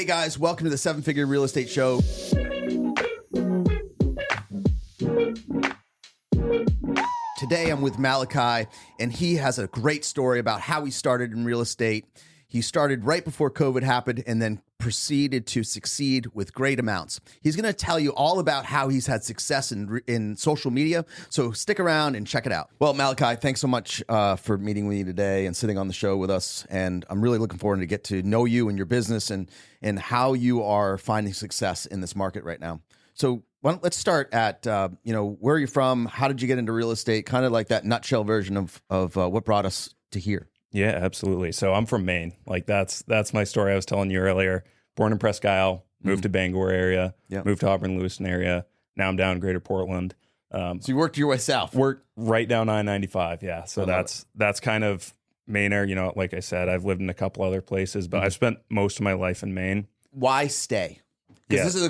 guys, welcome to the Seven Figure Real Estate Show. Today I'm with Malachi, and he has a great story about how he started in real estate. He started right before COVID happened and then proceeded to succeed with great amounts. He's going to tell you all about how he's had success in social media, so stick around and check it out. Well, Malachi, thanks so much for meeting with me today and sitting on the show with us, and I'm really looking forward to get to know you and your business and how you are finding success in this market right now. So let's start at, where are you from? How did you get into real estate? Kind of like that nutshell version of what brought us to here. Yeah, absolutely. So I'm from Maine. Like that's my story I was telling you earlier. Born in Presque Isle, moved to Bangor area, moved to Auburn, Lewiston area. Now I'm down in Greater Portland. So you worked your way south. Worked right down I-95. Yeah. So that's kind of Maine area. Like I said, I've lived in a couple other places, but I've spent most of my life in Maine. Why stay? Because this is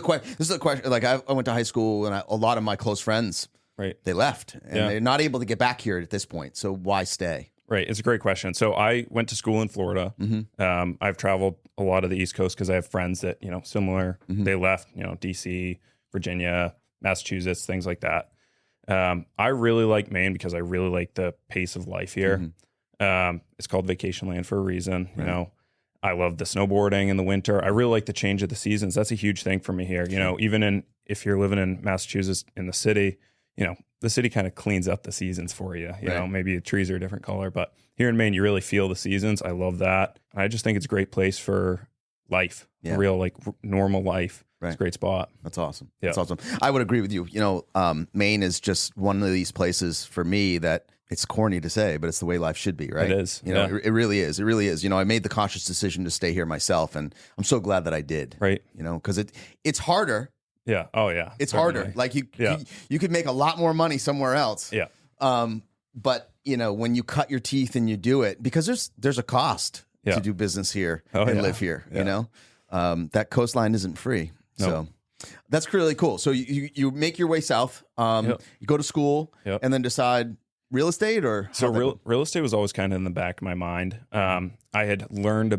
a question. Like I went to high school, and a lot of my close friends, they left, and they're not able to get back here at this point. So why stay? Right. It's a great question. So I went to school in Florida. I've traveled a lot of the East Coast because I have friends that, similar. They left, DC, Virginia, Massachusetts, things like that. I really like Maine because I really like the pace of life here. It's called vacation land for a reason. Right. I love the snowboarding in the winter. I really like the change of the seasons. That's a huge thing for me here. Even if you're living in Massachusetts in the city, the city kind of cleans up the seasons for you. You know, maybe the trees are a different color, but here in Maine, you really feel the seasons. I love that. I just think it's a great place for life, a real normal life. It's a great spot. That's awesome. Yeah. That's awesome. I would agree with you. Maine is just one of these places for me that it's corny to say, but it's the way life should be, right? It is. It really is. It really is. I made the conscious decision to stay here myself, and I'm so glad that I did. Right. Because it's harder. Yeah. Oh, yeah. It's harder. Like you could make a lot more money somewhere else. Yeah. But when you cut your teeth and you do it, because there's a cost to do business here and live here. That coastline isn't free. Nope. So that's really cool. So you make your way south. You go to school and then decide real estate, or so real estate was always kind of in the back of my mind. I had learned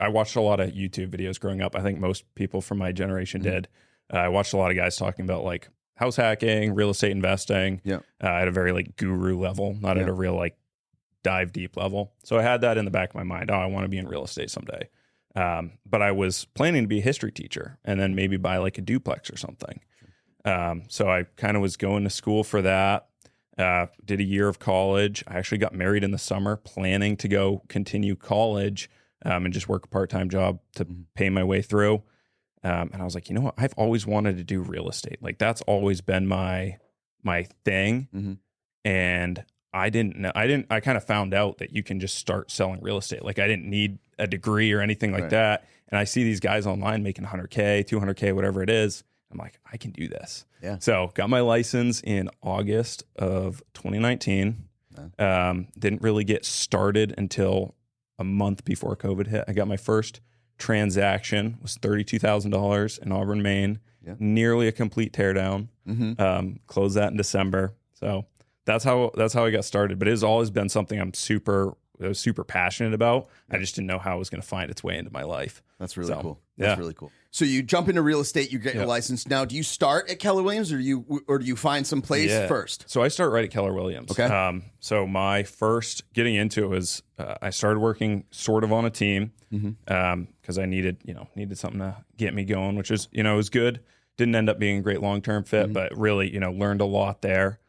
I watched a lot of YouTube videos growing up. I think most people from my generation did. I watched a lot of guys talking about like house hacking, real estate investing at a very like guru level, not at a real like dive deep level. So I had that in the back of my mind. Oh, I want to be in real estate someday. But I was planning to be a history teacher and then maybe buy like a duplex or something. So I kind of was going to school for that. Did a year of college. I actually got married in the summer, planning to go continue college and just work a part-time job to pay my way through. And I was like, what? I've always wanted to do real estate. Like that's always been my thing. And I didn't know. I kind of found out that you can just start selling real estate. Like I didn't need a degree or anything like that. And I see these guys online making 100K, 200K, whatever it is. I'm like, I can do this. Yeah. So got my license in August of 2019. Didn't really get started until a month before COVID hit. I got my first transaction, was $32,000 in Auburn, Maine. Nearly a complete teardown. Closed that in December. So that's how I got started. But it has always been something I was super passionate about. I just didn't know how it was going to find its way into my life. That's really cool. That's really cool. So you jump into real estate, you get your license. Now, do you start at Keller Williams or do you find some place first? So I start right at Keller Williams. Okay. So my first getting into it was I started working sort of on a team because I needed something to get me going, which is it was good. Didn't end up being a great long-term fit, but really, learned a lot there.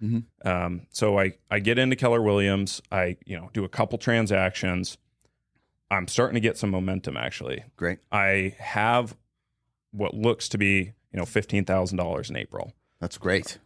So I get into Keller Williams. I, do a couple transactions. I'm starting to get some momentum, actually. Great. I have what looks to be, $15,000 in April. That's great.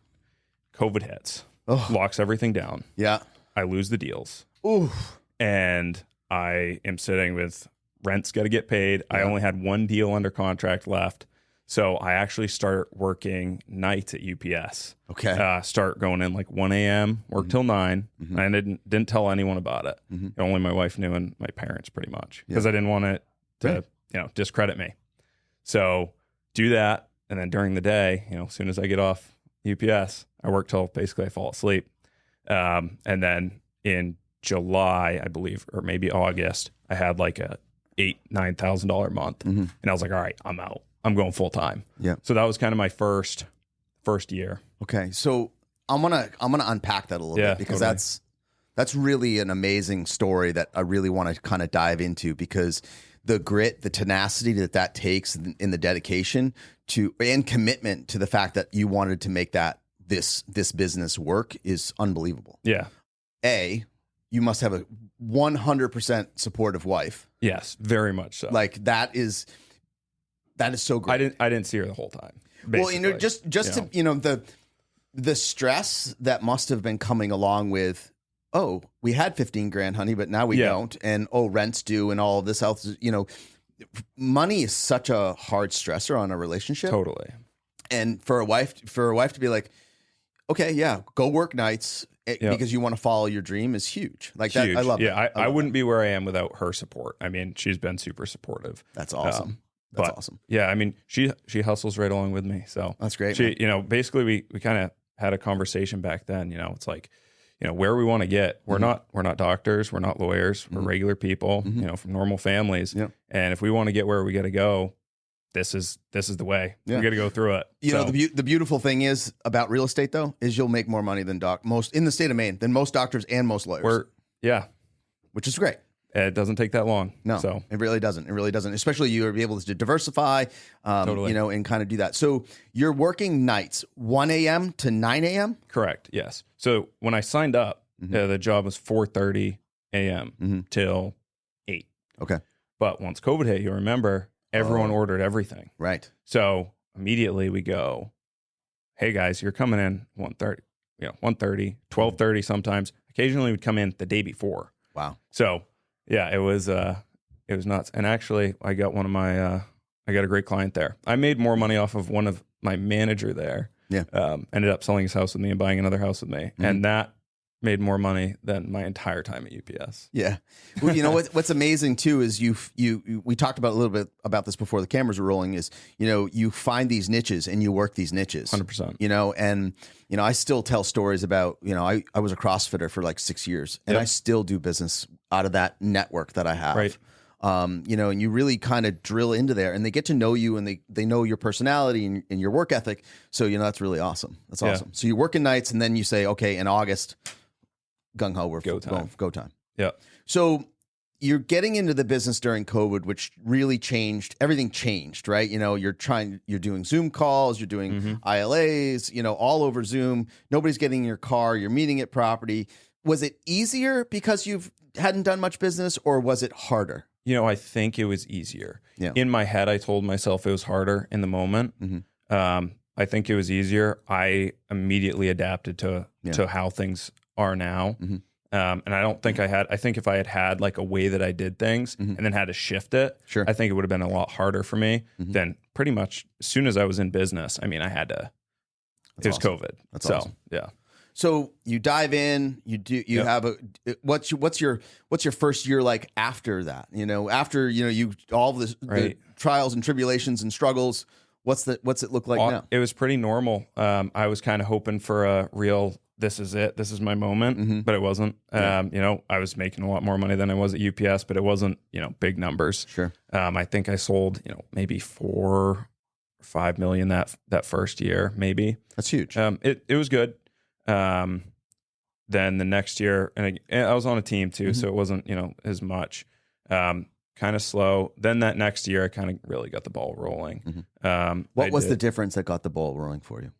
COVID hits, locks everything down. Yeah. I lose the deals. Ooh. And I am sitting with rent's got to get paid. I only had one deal under contract left. So I actually start working nights at UPS. Okay. Start going in like 1 a.m., work till 9. I didn't tell anyone about it. Only my wife knew and my parents pretty much because I didn't want it to, discredit me. So do that. And then during the day, as soon as I get off UPS, I work till basically I fall asleep. And then in July, I believe, or maybe August, I had like a $8,000-9,000 a month. And I was like, all right, I'm out. I'm going full time. Yeah. So that was kind of my first year. Okay. So I'm gonna unpack that a little bit, because totally. that's really an amazing story that I really want to kind of dive into, because the grit, the tenacity that takes, in the dedication to and commitment to the fact that you wanted to make this business work is unbelievable. Yeah. You must have a 100% supportive wife. Yes, very much so. Like that is so great. I didn't see her the whole time. Well, just you know. to, the stress that must have been coming along with, oh, we had 15 grand, honey, but now we don't. And rent's due and all of this else, money is such a hard stressor on a relationship. Totally. And for a wife to be like, okay, yeah, go work nights because you want to follow your dream is huge. Like that. Huge. I love it. Yeah. I wouldn't be where I am without her support. I mean, she's been super supportive. That's awesome. That's awesome. Yeah. I mean, she hustles right along with me. So that's great. She, basically we kind of had a conversation back then, it's like, where we want to get. We're not doctors. We're not lawyers. We're regular people, from normal families. Yeah. And if we want to get where we got to go, this is the way. Yeah. We got to go through it. The beautiful thing is about real estate, though, is you'll make more money than most in the state of Maine than most doctors and most lawyers. Which is great. It doesn't take that long. No, so it really doesn't. It really doesn't. Especially you'll be able to diversify, totally. And kind of do that. So you're working nights, 1 a.m. to 9 a.m.? Correct. Yes. So when I signed up, the job was 4:30 a.m. till 8. Okay. But once COVID hit, you remember, everyone ordered everything. Right. So immediately we go, hey guys, you're coming in 1:30, 1:30, 12:30 sometimes. Occasionally we'd come in the day before. Wow. So yeah, it was nuts. And actually I got I got a great client there. I made more money off of one of my manager there. Yeah. Ended up selling his house with me and buying another house with me. And that made more money than my entire time at UPS. Yeah. Well, what's amazing too is we talked about a little bit about this before the cameras were rolling, is, you find these niches and you work these niches. 100%. And I still tell stories about, I was a CrossFitter for like 6 years, and I still do business out of that network that I have. Right. And you really kind of drill into there, and they get to know you, and they know your personality and your work ethic. So, that's really awesome. That's awesome. So you're working nights, and then you say, okay, in August, gung ho, we're go time. Yeah. So you're getting into the business during COVID, which really changed. Everything changed, right? You're doing Zoom calls, you're doing ILAs, all over Zoom. Nobody's getting in your car. You're meeting at property. Was it easier because you hadn't done much business, or was it harder? I think it was easier. Yeah. In my head, I told myself it was harder in the moment. I think it was easier. I immediately adapted to how things are now. And I don't think I think if I had like a way that I did things and then had to shift it, sure, I think it would have been a lot harder for me than pretty much as soon as I was in business. I mean, I had to, it was awesome. COVID. That's so, awesome. Yeah. So you dive in, have what's your first year like after that? After, you, all this, the trials and tribulations and struggles, what's it look like now? It was pretty normal. I was kind of hoping for a real, this is it, this is my moment, but it wasn't. I was making a lot more money than I was at UPS, but it wasn't, big numbers. Sure. I think I sold, maybe 4 or 5 million that first year, maybe. That's huge. It was good. Then the next year, and I was on a team too, so it wasn't, as much, kind of slow. Then that next year, I kind of really got the ball rolling. What was the difference that got the ball rolling for you?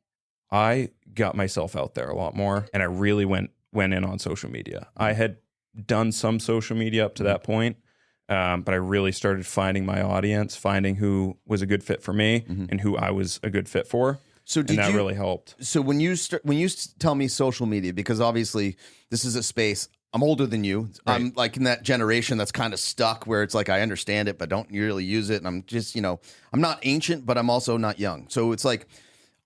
I got myself out there a lot more, and I really went in on social media. I had done some social media up to that point, but I really started finding my audience, finding who was a good fit for me and who I was a good fit for. So that really helped. So when you tell me social media, because obviously this is a space, I'm older than you. Right. I'm like in that generation that's kind of stuck where it's like I understand it but don't really use it, and I'm just, I'm not ancient but I'm also not young. So it's like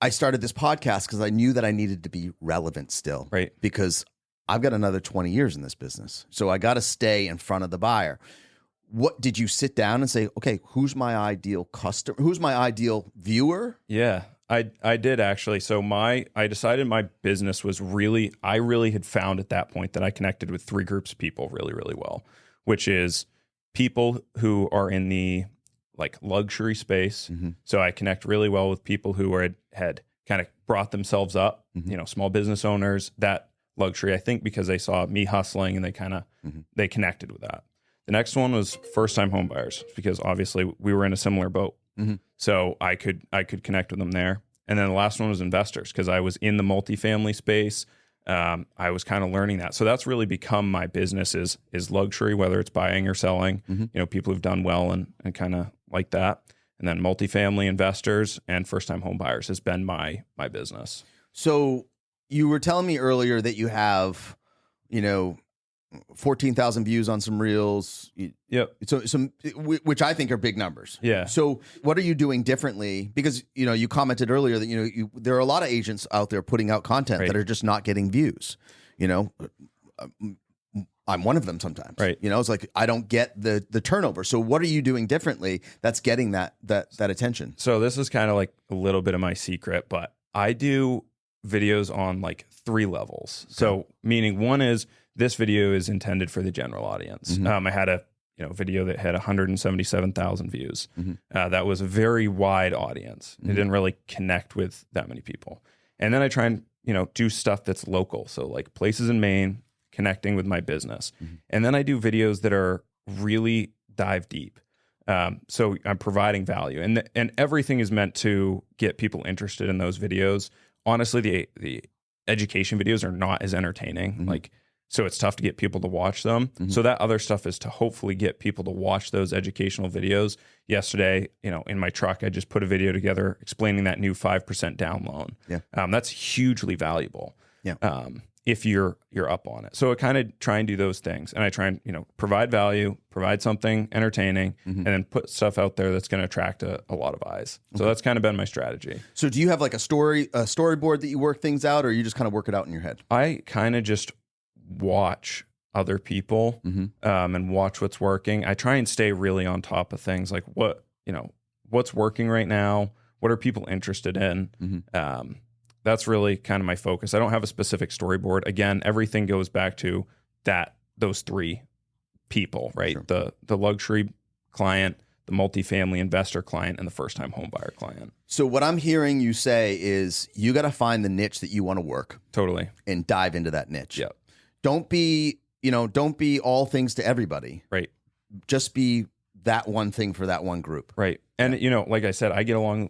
I started this podcast because I knew that I needed to be relevant still. Right. Because I've got another 20 years in this business. So I got to stay in front of the buyer. What did you sit down and say, okay, who's my ideal customer? Who's my ideal viewer? Yeah. I did actually. So I decided my business was I really had found at that point that I connected with 3 groups of people really, really well, which is people who are in the like luxury space. So I connect really well with people who had kind of brought themselves up, small business owners, that luxury, I think, because they saw me hustling and they kind of, they connected with that. The next one was first time home buyers, because obviously we were in a similar boat. So I could connect with them there. And then the last one was investors, because I was in the multifamily space. I was kind of learning that. So that's really become my business is luxury, whether it's buying or selling, people who've done well and kind of like that. And then multifamily investors and first time home buyers has been my business. So you were telling me earlier that you have, 14,000 views on some reels. Yep. So which I think are big numbers. Yeah. So what are you doing differently? Because, you commented earlier that, there are a lot of agents out there putting out content that are just not getting views. I'm one of them sometimes. Right. It's like I don't get the turnover. So what are you doing differently that's getting that attention? So this is kind of like a little bit of my secret, but I do videos on like 3 levels. Okay. So meaning one is this video is intended for the general audience. I had a video that had 177,000 views. That was a very wide audience. It didn't really connect with that many people. And then I try and do stuff that's local. So like places in Maine, connecting with my business. And then I do videos that are really dive deep. So I'm providing value, and everything is meant to get people interested in those videos. Honestly, the education videos are not as entertaining. So it's tough to get people to watch them. So that other stuff is to hopefully get people to watch those educational videos. Yesterday, in my truck, I just put a video together explaining that new 5% down loan. Yeah. That's hugely valuable. Yeah. If you're up on it. So I kind of try and do those things, and I try and, provide value, provide something entertaining, and then put stuff out there that's going to attract a lot of eyes. So that's kind of been my strategy. So do you have like a storyboard that you work things out, or you just kind of work it out in your head? I kind of just watch other people and watch what's working. I try and stay really on top of things, like what's working right now, what are people interested in. That's really kind of my focus. I don't have a specific storyboard. Again, everything goes back to those 3 people, right? Sure. The luxury client, the multifamily investor client, and the first time home buyer client. So what I'm hearing you say is you got to find the niche that you want to work. Totally. And dive into that niche. Yep. Don't be all things to everybody. Right. Just be that one thing for that one group. Right. And like I said, I get along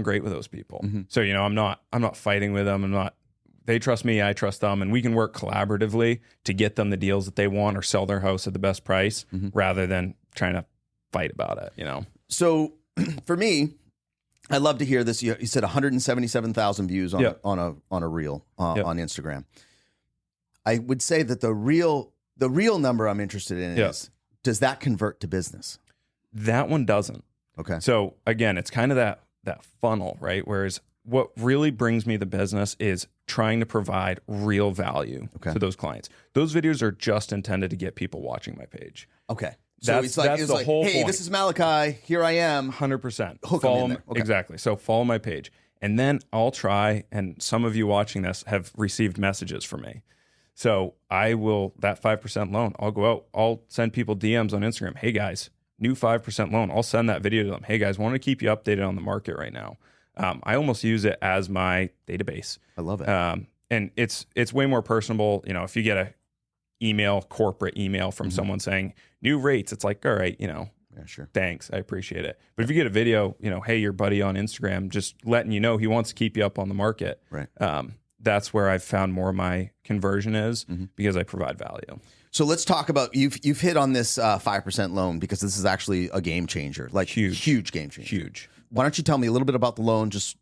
great with those people. So, I'm not fighting with them. They trust me, I trust them, and we can work collaboratively to get them the deals that they want or sell their house at the best price rather than trying to fight about it, So for me, I'd love to hear this. You said 177,000 views on a reel on Instagram. I would say that the real number I'm interested in is, does that convert to business? That one doesn't. Okay. So again, it's kind of that funnel, right? Whereas what really brings me the business is trying to provide real value to those clients. Those videos are just intended to get people watching my page. Okay. So it's like, whole hey, point. This is Malachi. Here I am. 100%. Hook them in there. Okay. Exactly. So follow my page. And then I'll try, and some of you watching this have received messages from me. So I will, that 5% loan, I'll go out, I'll send people DMs on Instagram. Hey guys, new 5% loan. I'll send that video to them. Hey guys, want to keep you updated on the market right now. I almost use it as my database. I love it. And it's way more personable. If you get a corporate email from someone saying new rates, it's like, all right, yeah, sure. Thanks. I appreciate it. But if you get a video, hey, your buddy on Instagram, just letting you know he wants to keep you up on the market. Right. That's where I've found more of my conversion is because I provide value. So let's talk about, you've hit on this 5% loan because this is actually a game changer, like huge game changer. Huge. Why don't you tell me a little bit about the loan, just,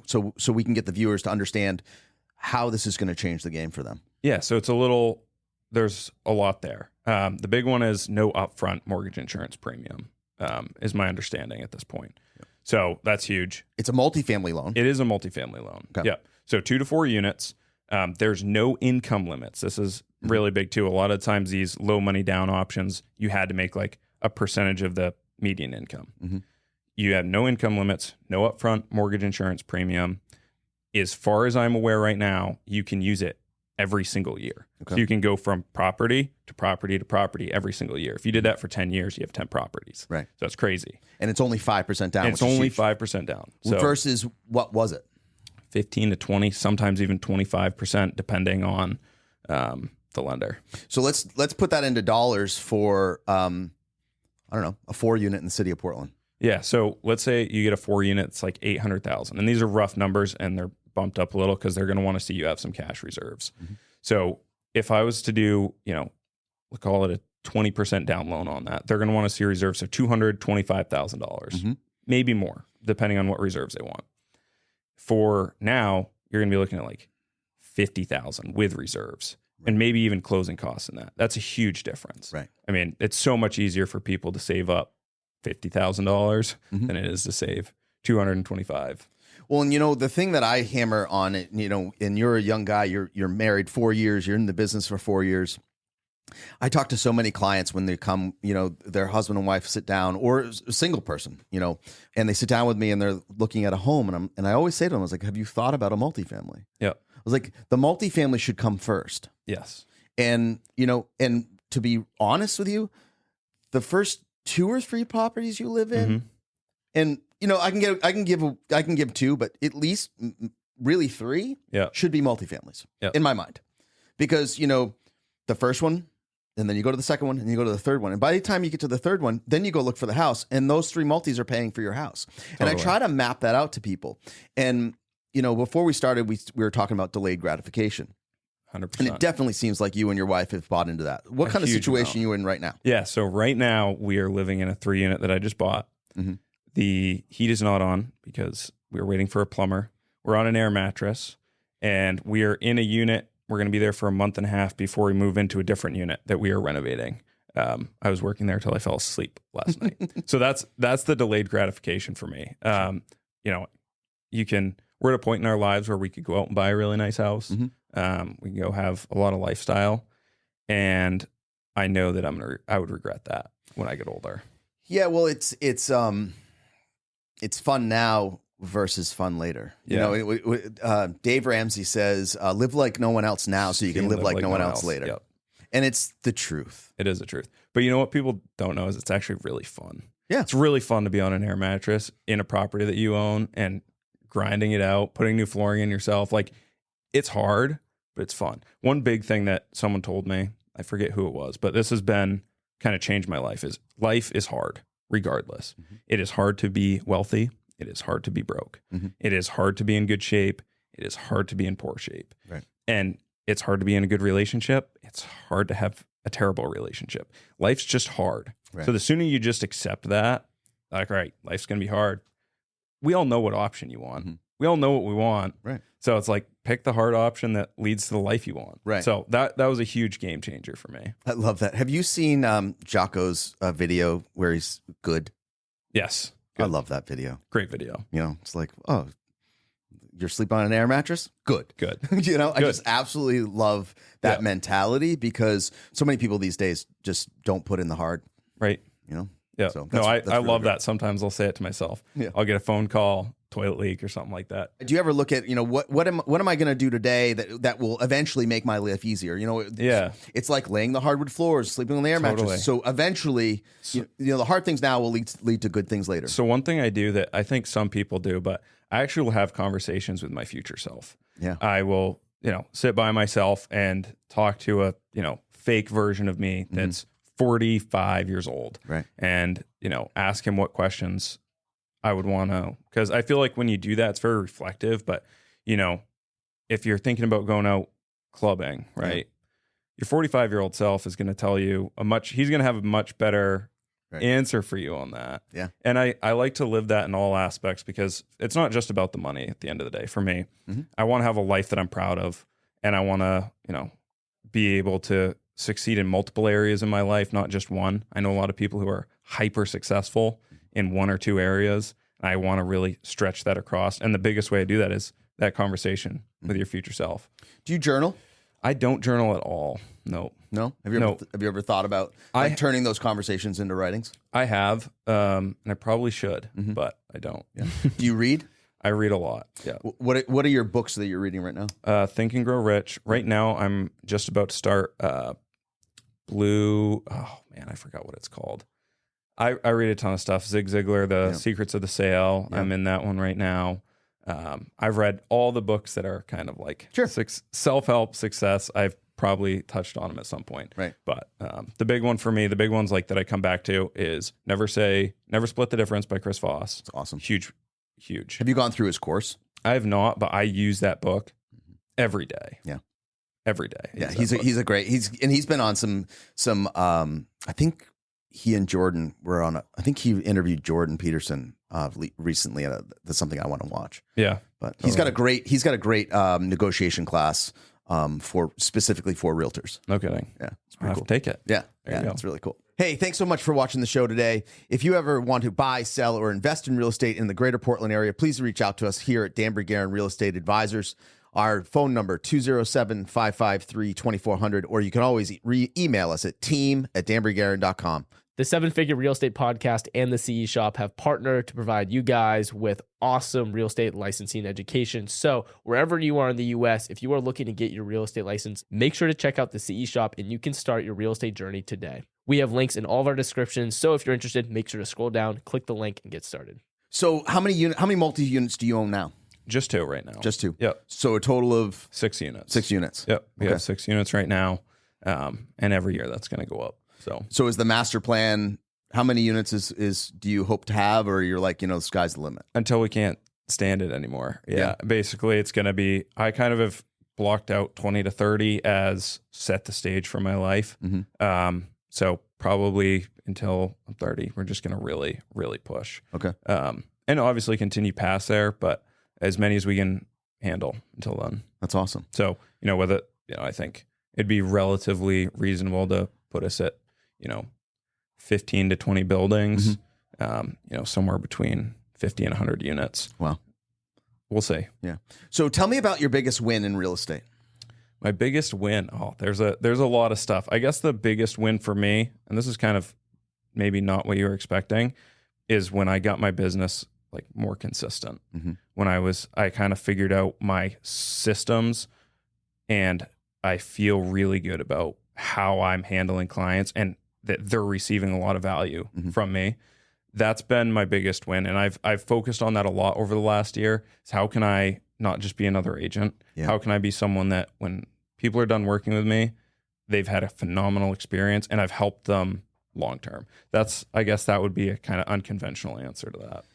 so we can get the viewers to understand how this is going to change the game for them. Yeah. So there's a lot there. The big one is no upfront mortgage insurance premium, is my understanding at this point. Yep. So that's huge. It's a multifamily loan. It is a multifamily loan. Okay. Yeah. So 2 to 4 units. There's no income limits. This is really big too. A lot of times these low money down options, you had to make like a percentage of the median income. You have no income limits, no upfront mortgage insurance premium. As far as I'm aware right now, you can use it every single year. Okay. So you can go from property to property to property every single year. If you did that for 10 years, you have 10 properties. Right. So it's crazy. And it's only 5% down. And it's only 5% down. So versus what was it? 15 to 20, sometimes even 25%, depending on the lender. So let's put that into dollars for I don't know, a 4-unit in the city of Portland. Yeah. So let's say you get a 4-unit, it's like 800,000, and these are rough numbers, and they're bumped up a little because they're going to want to see you have some cash reserves. Mm-hmm. So if I was to do, we'll call it a 20% down loan on that, they're going to want to see reserves of $225,000, maybe more, depending on what reserves they want. For now, you're going to be looking at like 50,000 with reserves, and maybe even closing costs in that. That's a huge difference. Right. I mean, it's so much easier for people to save up $50,000 than it is to save $225,000. Well, and the thing that I hammer on it, and you're a young guy, you're married 4 years, you're in the business for 4 years. I talk to so many clients when they come, their husband and wife sit down, or a single person, and they sit down with me and they're looking at a home, and I always say to them, I was like, have you thought about a multifamily? Yeah. I was like, the multifamily should come first. Yes. And, and to be honest with you, the first 2 or 3 properties you live in, and I can give 2, but at least really 3 should be multifamilies in my mind, because the first one, and then you go to the second one, and you go to the third one, and by the time you get to the third one, then you go look for the house, and those 3 multis are paying for your house. Totally. And I try to map that out to people. And before we started, we were talking about delayed gratification. 100%. And it definitely seems like you and your wife have bought into that. What kind of situation are you in right now? Yeah. So right now we are living in a 3-unit that I just bought. The heat is not on because we were waiting for a plumber. We're on an air mattress, and we are in a unit. We're going to be there for a month and a half before we move into a different unit that we are renovating. I was working there till I fell asleep last night. So that's the delayed gratification for me. We're at a point in our lives where we could go out and buy a really nice house. We can go have a lot of lifestyle, and I know that I would regret that when I get older. Yeah, well, it's fun now versus fun later. Dave Ramsey says, "Live like no one else now, so you can live like no one else later." Yep. And it's the truth. It is the truth. But you know what people don't know is it's actually really fun. Yeah, it's really fun to be on an air mattress in a property that you own and grinding it out, putting new flooring in yourself. Like, it's hard, but it's fun. One big thing that someone told me, I forget who it was, but this has been kind of changed my life, is life is hard regardless. It is hard to be wealthy. It is hard to be broke. It is hard to be in good shape. It is hard to be in poor shape. Right. And it's hard to be in a good relationship. It's hard to have a terrible relationship. Life's just hard. Right. So the sooner you just accept that, like, all right, life's going to be hard. We all know what option you want. We all know what we want. Right. So it's like, pick the hard option that leads to the life you want. Right. So that was a huge game changer for me. I love that. Have you seen Jocko's video where he's good? Yes. Good. I love that video. Great video. It's like, oh, you're sleeping on an air mattress? Good. I just absolutely love that mentality, because so many people these days just don't put in the hard. Right. Yeah. So I love that. Sometimes I'll say it to myself. Yeah. I'll get a phone call, toilet leak or something like that. Do you ever look at, what am I going to do today that will eventually make my life easier? It's like laying the hardwood floors, sleeping on the air mattress. So eventually, the hard things now will lead to good things later. So one thing I do that I think some people do, but I actually will have conversations with my future self. Yeah. I will, sit by myself and talk to a, fake version of me that's 45 years old. Right. And, ask him what questions I would want to, because I feel like when you do that, it's very reflective. But, if you're thinking about going out clubbing, right, your 45-year-old self is going to tell you he's going to have a much better answer for you on that. Yeah. And I like to live that in all aspects, because it's not just about the money at the end of the day. For me, I want to have a life that I'm proud of, and I want to, be able to succeed in multiple areas in my life, not just one. I know a lot of people who are hyper successful in 1 or 2 areas. I want to really stretch that across. And the biggest way to do that is that conversation with your future self. Do you journal? I don't journal at all. No. Have you ever thought about turning those conversations into writings? I have, and I probably should, but I don't. Yeah. Do you read? I read a lot. Yeah. What are your books that you're reading right now? Think and Grow Rich. Right now, I'm just about to start Blue. Oh man, I forgot what it's called. I read a ton of stuff. Zig Ziglar, The Secrets of the Sale. I'm in that one right now. I've read all the books that are kind of like self-help success. I've probably touched on them at some point. Right. But the big one for me, the big ones like that I come back to is Never Split the Difference by Chris Voss. It's awesome. Huge. Have you gone through his course? I have not, but I use that book every day. Yeah. Every day. Yeah. He's a great, he's been on some I think he and Jordan were on I think he interviewed Jordan Peterson recently. That's something I want to watch. Yeah. But he's got a great negotiation class specifically for realtors. No kidding. Yeah. It's I'll pretty have cool. to take it. Yeah. It's really cool. Hey, thanks so much for watching the show today. If you ever want to buy, sell, or invest in real estate in the greater Portland area, please reach out to us here at Danbury Guerin Real Estate Advisors. Our phone number, 207-553-2400, or you can always email us at team@danburyguerin.com. The 7-Figure Real Estate Podcast and the CE Shop have partnered to provide you guys with awesome real estate licensing education. So wherever you are in the U.S., if you are looking to get your real estate license, make sure to check out the CE Shop and you can start your real estate journey today. We have links in all of our descriptions. So if you're interested, make sure to scroll down, click the link, and get started. So how many multi-units do you own now? Just 2 right now. Just 2? Yep. So a total of 6 units. 6 units. Yep. We have 6 units right now. And every year that's going to go up. So is the master plan, how many units is do you hope to have, or you're like, the sky's the limit? Until we can't stand it anymore. Yeah. Basically, it's going to be, I kind of have blocked out 20 to 30 as set the stage for my life. Mm-hmm. So probably until I'm 30, we're just going to really, really push. Okay. And obviously continue past there, but as many as we can handle until then. That's awesome. So, with it, I think it'd be relatively reasonable to put us at, 15 to 20 buildings, somewhere between 50 and 100 units. Wow. We'll see. Yeah. So tell me about your biggest win in real estate. My biggest win. Oh, there's a lot of stuff. I guess the biggest win for me, and this is kind of maybe not what you were expecting, is when I got my business like more consistent. Mm-hmm. When I kind of figured out my systems, and I feel really good about how I'm handling clients and that they're receiving a lot of value from me. That's been my biggest win. And I've focused on that a lot over the last year. Is how can I not just be another agent? Yeah. How can I be someone that when people are done working with me, they've had a phenomenal experience and I've helped them long term? I guess that would be a kind of unconventional answer to that.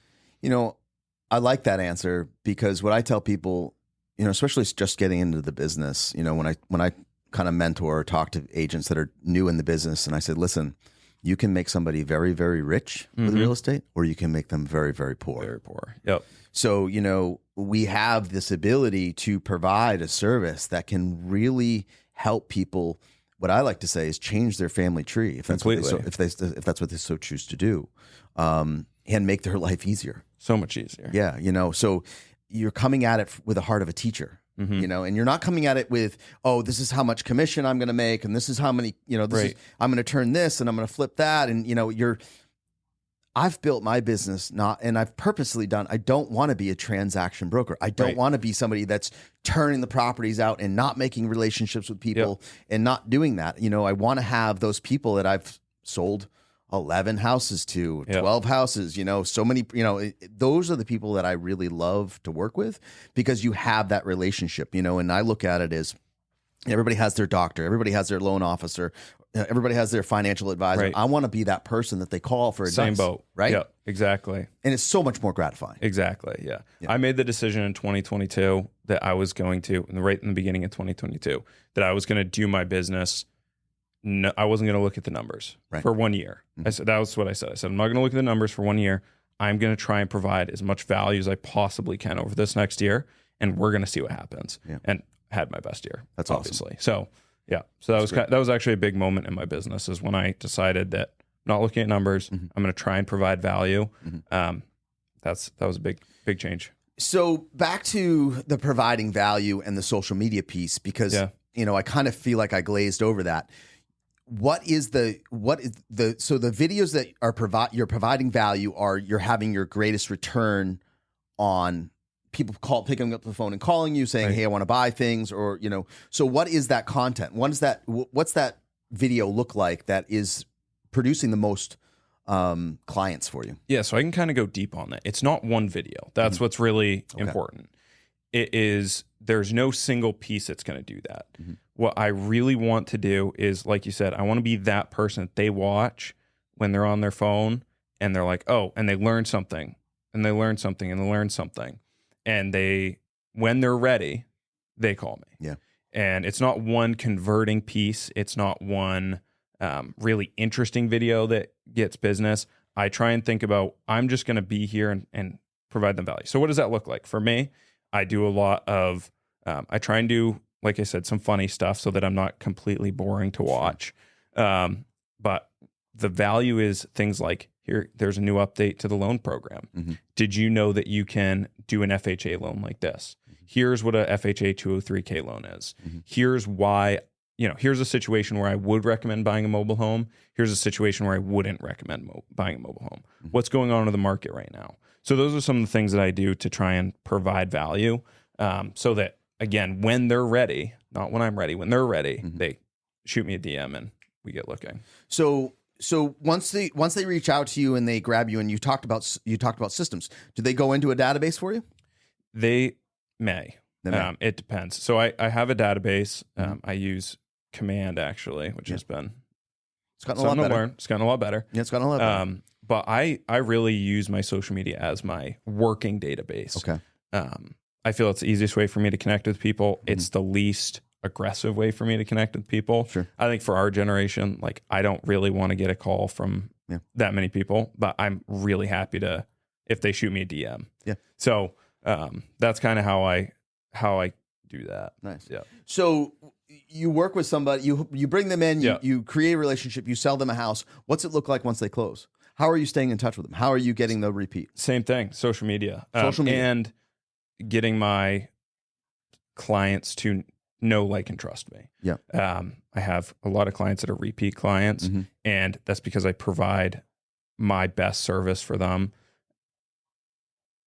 I like that answer because what I tell people, especially just getting into the business, when I kind of mentor or talk to agents that are new in the business, and I said, listen, you can make somebody very, very rich with real estate, or you can make them very, very poor. Very poor. Yep. So, we have this ability to provide a service that can really help people. What I like to say is change their family tree if that's Completely. if that's what they so choose to do, and make their life easier. So much easier. Yeah. So you're coming at it with the heart of a teacher. And you're not coming at it with, oh, this is how much commission I'm going to make, and this is how many, I'm going to turn this and I'm going to flip that, and I've built my business and I've purposely done. I don't want to be a transaction broker. I don't want to be somebody that's turning the properties out and not making relationships with people and not doing that. I want to have those people that I've sold 11 houses to, 12 houses, so many, those are the people that I really love to work with because you have that relationship, and I look at it as everybody has their doctor, everybody has their loan officer, everybody has their financial advisor. Right. I want to be that person that they call for advice. Same boat. Right? Yeah, exactly. And it's so much more gratifying. Exactly. Yeah. I made the decision in 2022 that I was going to, right in the beginning of 2022, that I was going to do my business. No, I wasn't going to look at the numbers for 1 year. I said, that was what I said. I said, I'm not going to look at the numbers for 1 year. I'm going to try and provide as much value as I possibly can over this next year. And we're going to see what happens. Yeah. And had my best year. That's obviously. Awesome. So that was actually a big moment in my business is when I decided that I'm not looking at numbers. I'm going to try and provide value. That was a big change. So back to the providing value and the social media piece, because, I kind of feel like I glazed over that. So the videos that you're providing value are you're having your greatest return on people picking up the phone and calling you saying, hey, I want to buy things, or, so what is that content? What's that video look like that is producing the most clients for you? Yeah, so I can kind of go deep on that. It's not one video. That's what's really important. It is, there's no single piece that's going to do that. What I really want to do is, like you said, I want to be that person that they watch when they're on their phone and they're like, oh, and they learn something and they learn something and they learn something. And when they're ready, they call me. Yeah. And it's not one converting piece. It's not one really interesting video that gets business. I try and think about, I'm just going to be here and provide them value. So what does that look like? For me, I do a lot of, I try and do, like I said, some funny stuff so that I'm not completely boring to watch. But the value is things like, there's a new update to the loan program. Did you know that you can do an FHA loan like this? Here's what a FHA 203K loan is. Here's why, here's a situation where I would recommend buying a mobile home. Here's a situation where I wouldn't recommend buying a mobile home. What's going on in the market right now? So those are some of the things that I do to try and provide value, so that, again, when they're ready, not when I'm ready, when they're ready, they shoot me a DM and we get looking. So once they reach out to you and they grab you, and you talked about systems, do they go into a database for you? They may. It depends. So I have a database. I use Command, actually, which has been it's gotten a lot better. It's gotten a lot better. Yeah, it's gotten a lot better. But I really use my social media as my working database. Okay. I feel it's the easiest way for me to connect with people. It's the least aggressive way for me to connect with people. Sure. I think for our generation, like, I don't really want to get a call from that many people, but I'm really happy if they shoot me a DM. Yeah. So that's kind of how I do that. Nice. Yeah. So you work with somebody, you bring them in, you create a relationship, you sell them a house. What's it look like once they close? How are you staying in touch with them? How are you getting the repeat? Same thing, social media. And getting my clients to know, like, and trust me. Yeah. I have a lot of clients that are repeat clients, and that's because I provide my best service for them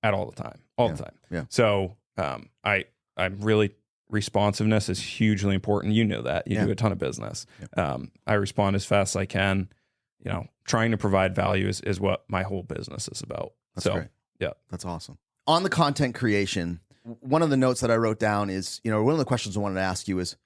all the time. Yeah. So I'm really, responsiveness is hugely important. You know that. You do a ton of business. Yeah. I respond as fast as I can. Trying to provide value is what my whole business is about. That's great. Yeah. That's awesome. On the content creation, one of the notes that I wrote down is, one of the questions I wanted to ask you is,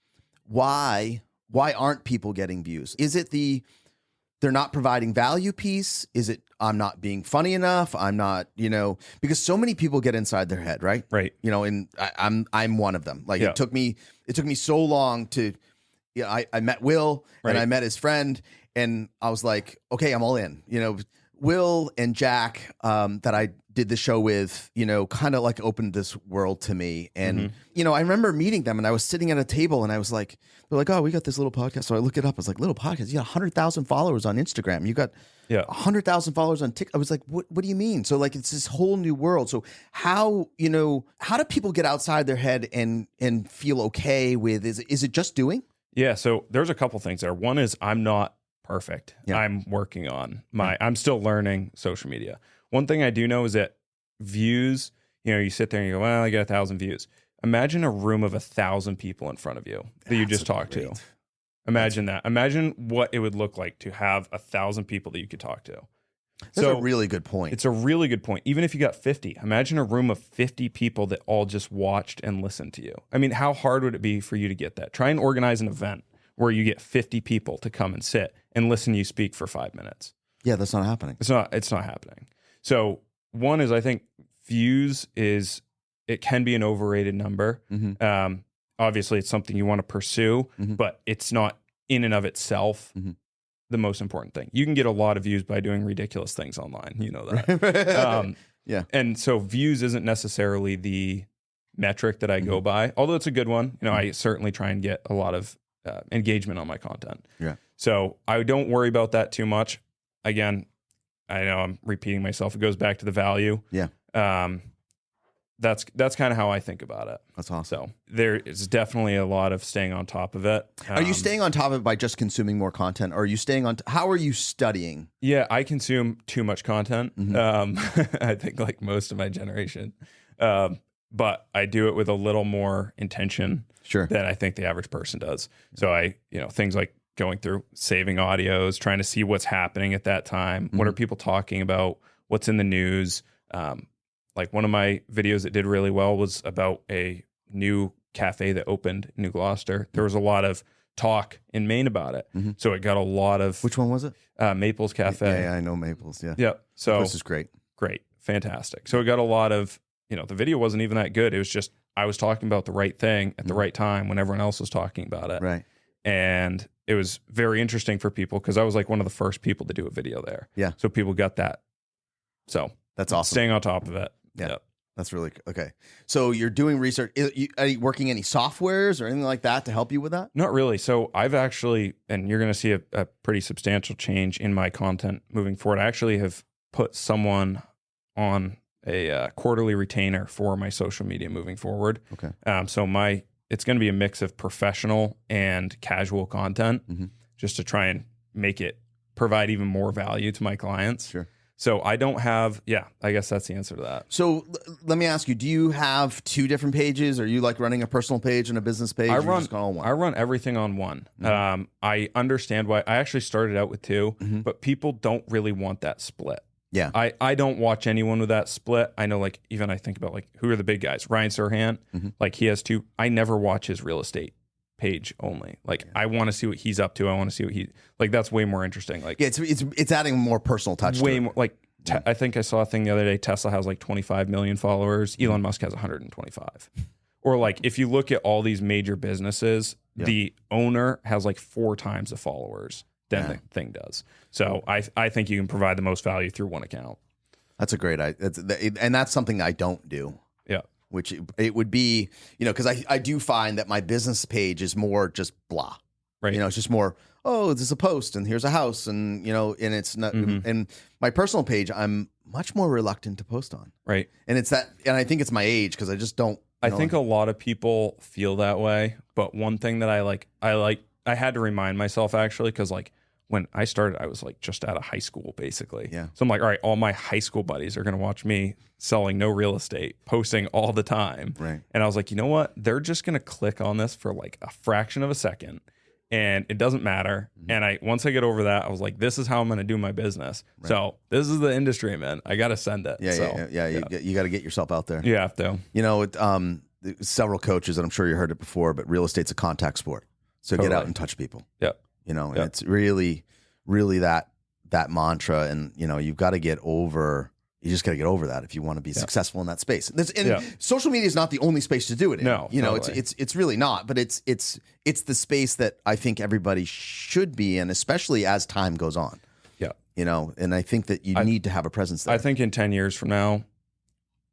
why aren't people getting views? Is it they're not providing value piece? Is it I'm not being funny enough? I'm not, because so many people get inside their head, right? Right. And I'm one of them. Like, Yeah. it took me so long to, I met Will and I met his friend, and I was like, okay, I'm all in. Will and Jack, that I did the show with, kind of like opened this world to me. And, I remember meeting them, and I was sitting at a table, and I was like, they're like, oh, we got this little podcast. So I look it up. I was like, little podcast? You got 100,000 followers on Instagram. You got 100,000 followers on TikTok. I was like, what do you mean? So, like, it's this whole new world. So how do people get outside their head and feel okay with, is it just doing? Yeah. So there's a couple things there. One is, I'm not perfect. Yeah. I'm working on I'm still learning social media. One thing I do know is that views, you sit there and you go, well, I got 1,000 views. Imagine a room of 1,000 people in front of you that you just talked to. Imagine that. Imagine what it would look like to have 1,000 people that you could talk to. That's a really good point. It's a really good point. Even if you got 50, imagine a room of 50 people that all just watched and listened to you. I mean, how hard would it be for you to get that? Try and organize an event where you get 50 people to come and sit and listen to you speak for 5 minutes. Yeah, that's not happening. It's not happening. So one is, I think views it can be an overrated number. Obviously it's something you want to pursue, but it's not in and of itself the most important thing. You can get a lot of views by doing ridiculous things online. You know that. Yeah. And so views isn't necessarily the metric that I go by, although it's a good one. I certainly try and get a lot of engagement on my content. Yeah. So I don't worry about that too much. Again, I know I'm repeating myself. It goes back to the value. Yeah. That's kind of how I think about it. That's awesome. So there is definitely a lot of staying on top of it. Are you staying on top of it by just consuming more content? Or are you staying on, how are you studying? Yeah, I consume too much content. I think like most of my generation. but I do it with a little more intention Sure. than I think the average person does. So things like going through saving audios, trying to see what's happening at that time. What are people talking about? What's in the news? Like one of my videos that did really well was about a new cafe that opened in New Gloucester. There was a lot of talk in Maine about it. So it got a lot of... Which one was it? Maples Cafe. Yeah, I know Maples. Yeah. Yep. So this is great. Great. Fantastic. So it got a lot of, the video wasn't even that good. It was just, I was talking about the right thing at the right time when everyone else was talking about it. Right. And it was very interesting for people because I was like one of the first people to do a video there. Yeah. So people got that. So that's awesome. Staying on top of it. Yeah. Yep. That's really okay. So you're doing research. Are you working any softwares or anything like that to help you with that? Not really. So I've actually, and you're going to see a pretty substantial change in my content moving forward. I actually have put someone on a quarterly retainer for my social media moving forward. Okay. So it's going to be a mix of professional and casual content, just to try and make it provide even more value to my clients. Sure. So I don't have, I guess that's the answer to that. So let me ask you, do you have two different pages? Are you like running a personal page and a business page? I run everything on one. I understand why. I actually started out with two, but people don't really want that split. Yeah. I don't watch anyone with that split. I know, like, even I think about, like, who are the big guys? Ryan Serhant, like, he has two. I never watch his real estate page only. Like, I want to see what he's up to. I want to see what like, that's way more interesting. Like, yeah, it's adding a more personal touch. Way to it. more, like, I think I saw a thing the other day. Tesla has like 25 million followers. Elon Musk has 125. Or, like, if you look at all these major businesses, the owner has like 4 times the followers than the thing does. So I think you can provide the most value through one account. That's a great idea. And that's something I don't do. Yeah. Which it would be, because I do find that my business page is more just blah. Right. It's just more, oh, this is a post and here's a house and, and it's not, and my personal page, I'm much more reluctant to post on. Right. And it's that, and I think it's my age because I just don't. I think a lot of people feel that way. But one thing that I had to remind myself, actually, because, like, when I started, I was like just out of high school, basically. Yeah. So I'm like, all right, all my high school buddies are going to watch me selling no real estate, posting all the time. Right. And I was like, you know what? They're just going to click on this for like a fraction of a second, and it doesn't matter. And once I get over that, I was like, this is how I'm going to do my business. Right. So this is the industry, man. I got to send it. Yeah. You got to get yourself out there. You have to. Several coaches, and I'm sure you heard it before, but real estate's a contact sport. So get out and touch people. Yep. And it's really, really that mantra. And, you've got to get over, you just got to get over that if you want to be successful in that space. Social media is not the only space to do it in. No, totally. It's really not, but it's the space that I think everybody should be in, especially as time goes on. Yeah. And I think that you need to have a presence there. I think in 10 years from now,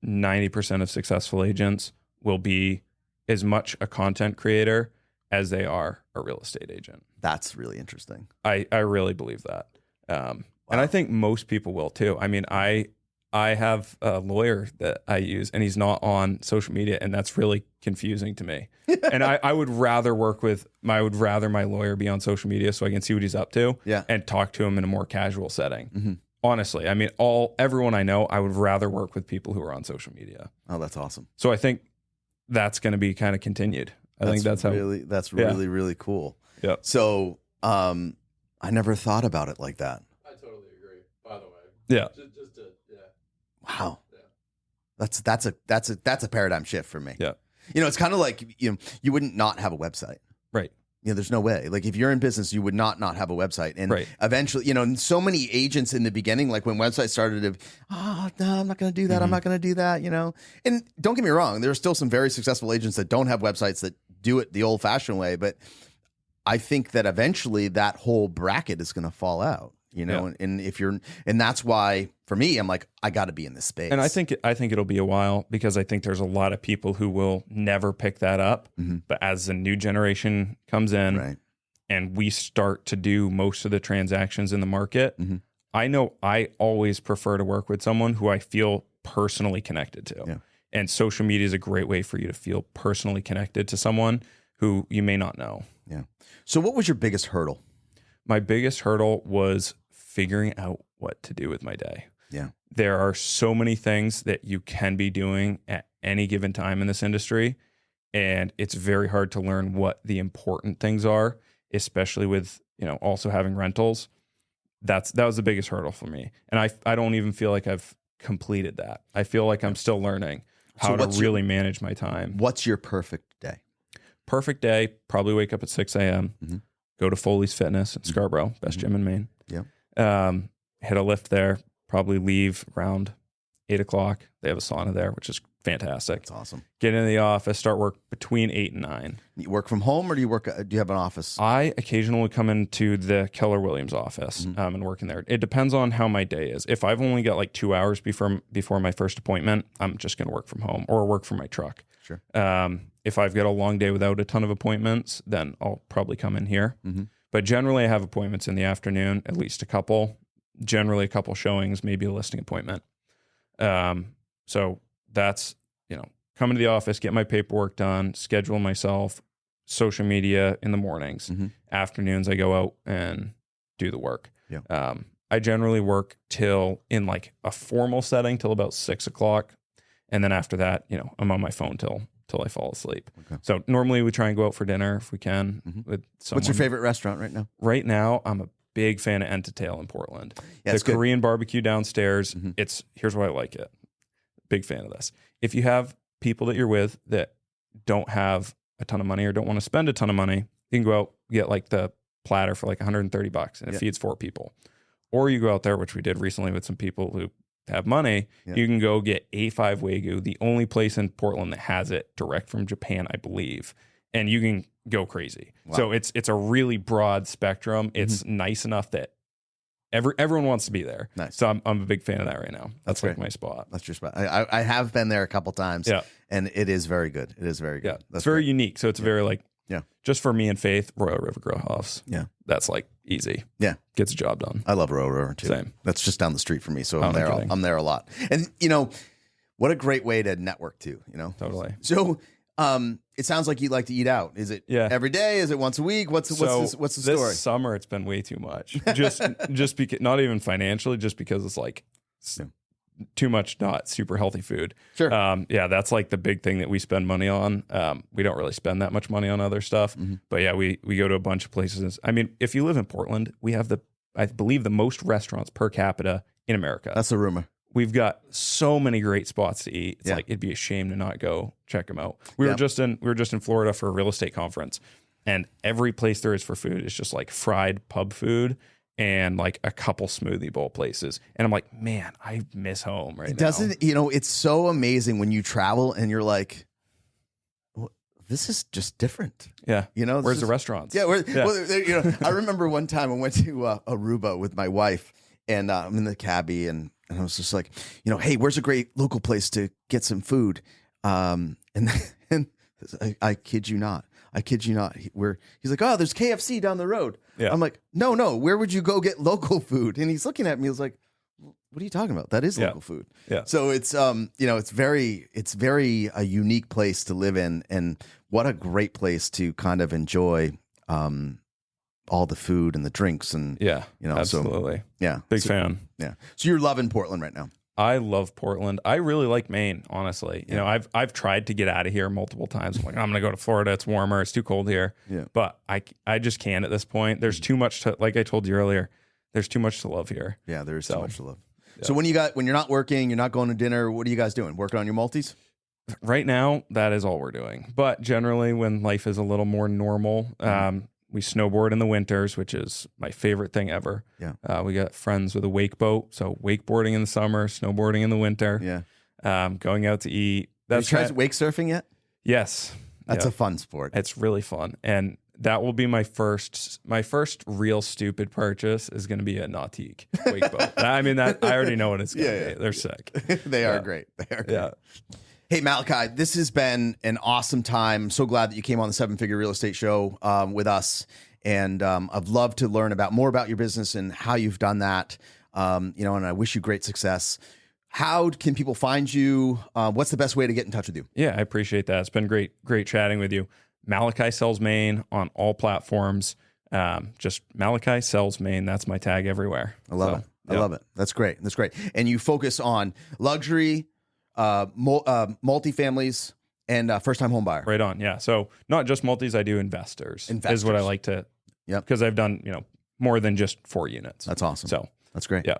90% of successful agents will be as much a content creator as they are a real estate agent. That's really interesting. I really believe that. And I think most people will too. I mean, I have a lawyer that I use, and he's not on social media, and that's really confusing to me. And I would rather my lawyer be on social media so I can see what he's up to and talk to him in a more casual setting. Honestly, I mean, everyone I know, I would rather work with people who are on social media. Oh, that's awesome. So I think that's going to be kind of continued. I think that's really, really cool. Yeah. So, I never thought about it like that. I totally agree. By the way. Yeah. Wow. Yeah. That's a paradigm shift for me. Yeah. It's kind of like, you wouldn't not have a website. Right. There's no way. Like, if you're in business, you would not have a website. And eventually, so many agents in the beginning, like when websites started to, no, I'm not going to do that. I'm not going to do that, And don't get me wrong, there are still some very successful agents that don't have websites that do it the old fashioned way. But I think that eventually that whole bracket is going to fall out, and that's why for me, I'm like, I got to be in this space. And I think it'll be a while because I think there's a lot of people who will never pick that up. But as the new generation comes in and we start to do most of the transactions in the market, I know I always prefer to work with someone who I feel personally connected to. Yeah. And social media is a great way for you to feel personally connected to someone who you may not know. Yeah. So what was your biggest hurdle? My biggest hurdle was figuring out what to do with my day. Yeah. There are so many things that you can be doing at any given time in this industry. And it's very hard to learn what the important things are, especially with, also having rentals. That was the biggest hurdle for me. And I don't even feel like I've completed that. I feel like I'm still learning how to really manage my time. What's your perfect day? Perfect day, probably wake up at 6 a.m., go to Foley's Fitness in Scarborough, best gym in Maine. Yeah. Hit a lift there, probably leave around 8 o'clock. They have a sauna there, which is fantastic. That's awesome. Get into the office, start work between 8 and 9. You work from home, or do you have an office? I occasionally come into the Keller Williams office and work in there. It depends on how my day is. If I've only got like 2 hours before my first appointment, I'm just going to work from home or work from my truck. Sure. If I've got a long day without a ton of appointments, then I'll probably come in here. But generally, I have appointments in the afternoon, at least a couple. Generally, a couple showings, maybe a listing appointment. So that's, coming to the office, get my paperwork done, schedule myself, social media in the mornings. Afternoons, I go out and do the work. Yeah. I generally work till in like a formal setting till about 6 o'clock. And then after that, I'm on my phone till I fall asleep. Okay. So normally we try and go out for dinner if we can with someone. What's your favorite restaurant right now? Right now, I'm a big fan of Entatail in Portland. Yeah, the Korean barbecue downstairs. Here's why I like it. Big fan of this. If you have people that you're with that don't have a ton of money or don't want to spend a ton of money, you can go out, get like the platter for like $130 and it feeds 4 people. Or you go out there, which we did recently with some people who have money, you can go get A5 Wagyu, the only place in Portland that has it direct from Japan, I believe. And you can go crazy. Wow. So it's a really broad spectrum. It's nice enough that everyone wants to be there. Nice. So I'm a big fan of that right now. That's like great. my spot. That's your spot. I have been there a couple times. Yeah. And it is very good. It is very good. Yeah. That's very unique. So it's very like, just for me and Faith, Royal River Grill House. Yeah. That's like easy. Yeah. Gets the job done. I love Royal River too. Same. That's just down the street from me. So I'm there a lot. And what a great way to network too, Totally. So it sounds like you like to eat out. Is it every day? Is it once a week? What's the story? This summer it's been way too much. Just because, not even financially, just because it's like too much not super healthy food. Sure. That's like the big thing that we spend money on. We don't really spend that much money on other stuff. But we go to a bunch of places. I mean, if you live in Portland, we have I believe the most restaurants per capita in America. That's a rumor. We've got so many great spots to eat. It's like it'd be a shame to not go check them out. We were just in Florida for a real estate conference, and every place there is for food is just like fried pub food and like a couple smoothie bowl places. And I'm like, man, I miss home right now. Doesn't it's so amazing when you travel and you're like, well, this is just different. Yeah. Where's the restaurants? Yeah. Well, I remember one time I went to Aruba with my wife, and I'm in the cabbie, and I was just like, hey, where's a great local place to get some food? And I kid you not. He's like, oh, there's KFC down the road. Yeah. I'm like, no. Where would you go get local food? And he's looking at me. He was like, what are you talking about? That is local food. Yeah. So it's it's very a unique place to live in, and what a great place to kind of enjoy all the food and the drinks and absolutely. So, big fan. Yeah. So you're loving Portland right now. I love Portland. I really like Maine, honestly. I've tried to get out of here multiple times. I'm like, I'm going to go to Florida. It's warmer. It's too cold here. Yeah. But I just can't at this point. There's too much to, like I told you earlier, there's too much to love here. Yeah, there's too much to love. Yeah. So when you're not working, you're not going to dinner, what are you guys doing? Working on your multis? Right now, that is all we're doing. But generally, when life is a little more normal, we snowboard in the winters, which is my favorite thing ever. Yeah. We got friends with a wake boat, so wakeboarding in the summer, snowboarding in the winter. Yeah. Going out to eat. Have you tried wake surfing yet? Yes. That's a fun sport. It's really fun, and that will be my first real stupid purchase is going to be a Nautique wake boat. I mean, that I already know what it's going to be. They're sick. They are great. They are great. Yeah. Hey, Malachi, this has been an awesome time. I'm so glad that you came on the 7-Figure Real Estate Show with us. And I'd love to learn more about your business and how you've done that. And I wish you great success. How can people find you? What's the best way to get in touch with you? Yeah, I appreciate that. It's been great chatting with you. Malachi Sells Maine on all platforms. Just Malachi Sells Maine. That's my tag everywhere. I love it. I love it. That's great. And you focus on luxury, multifamilies, and first-time home buyer. Right on. Yeah. So not just multis, I do investors. Is what I like to. Yep. Because I've done more than just 4 units. That's awesome. So that's great. Yeah.